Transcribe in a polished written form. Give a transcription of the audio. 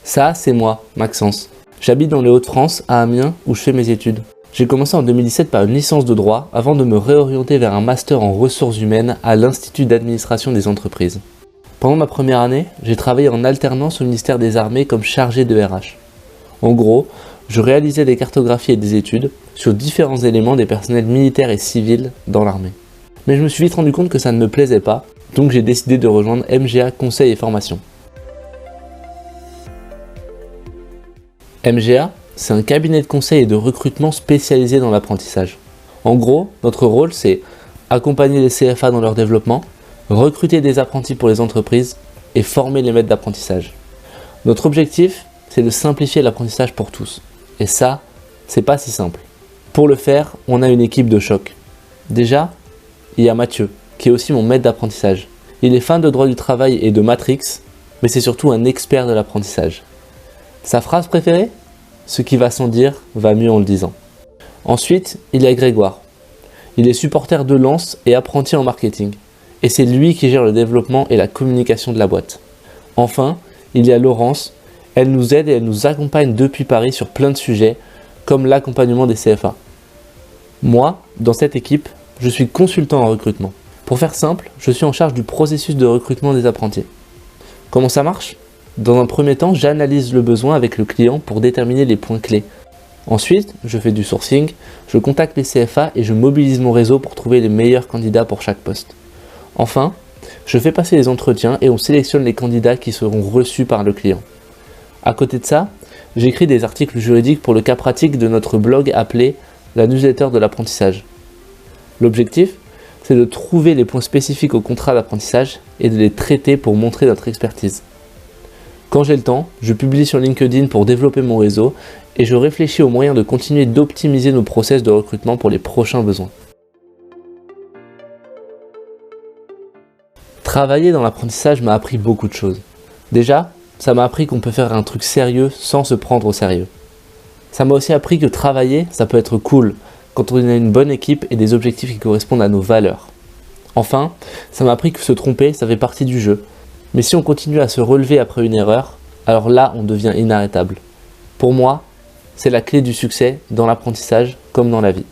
Ça, c'est moi, Maxence. J'habite dans les Hauts-de-France, à Amiens, où je fais mes études. J'ai commencé en 2017 par une licence de droit avant de me réorienter vers un master en ressources humaines à l'Institut d'administration des entreprises. Pendant ma première année, j'ai travaillé en alternance au ministère des Armées comme chargé de RH. En gros, je réalisais des cartographies et des études sur différents éléments des personnels militaires et civils dans l'armée. Mais je me suis vite rendu compte que ça ne me plaisait pas, donc j'ai décidé de rejoindre MGA Conseil et Formation. MGA, c'est un cabinet de conseil et de recrutement spécialisé dans l'apprentissage. En gros, notre rôle, c'est accompagner les CFA dans leur développement, recruter des apprentis pour les entreprises et former les maîtres d'apprentissage. Notre objectif, c'est de simplifier l'apprentissage pour tous. Et ça, c'est pas si simple. Pour le faire, on a une équipe de choc. Déjà, il y a Mathieu, qui est aussi mon maître d'apprentissage. Il est fan de droit du travail et de Matrix, mais c'est surtout un expert de l'apprentissage. Sa phrase préférée ? Ce qui va sans dire va mieux en le disant. Ensuite, il y a Grégoire. Il est supporter de Lens et apprenti en marketing. Et c'est lui qui gère le développement et la communication de la boîte. Enfin, il y a Laurence. Elle nous aide et elle nous accompagne depuis Paris sur plein de sujets, comme l'accompagnement des CFA. Moi, dans cette équipe, je suis consultant en recrutement. Pour faire simple, je suis en charge du processus de recrutement des apprentis. Comment ça marche ? Dans un premier temps, j'analyse le besoin avec le client pour déterminer les points clés. Ensuite, je fais du sourcing, je contacte les CFA et je mobilise mon réseau pour trouver les meilleurs candidats pour chaque poste. Enfin, je fais passer les entretiens et on sélectionne les candidats qui seront reçus par le client. À côté de ça, j'écris des articles juridiques pour le cas pratique de notre blog appelé la newsletter de l'apprentissage. L'objectif, c'est de trouver les points spécifiques au contrat d'apprentissage et de les traiter pour montrer notre expertise. Quand j'ai le temps, je publie sur LinkedIn pour développer mon réseau et je réfléchis aux moyens de continuer d'optimiser nos process de recrutement pour les prochains besoins. Travailler dans l'apprentissage m'a appris beaucoup de choses. Déjà, ça m'a appris qu'on peut faire un truc sérieux sans se prendre au sérieux. Ça m'a aussi appris que travailler, ça peut être cool quand on a une bonne équipe et des objectifs qui correspondent à nos valeurs. Enfin, ça m'a appris que se tromper, ça fait partie du jeu. Mais si on continue à se relever après une erreur, alors là, on devient inarrêtable. Pour moi, c'est la clé du succès dans l'apprentissage comme dans la vie.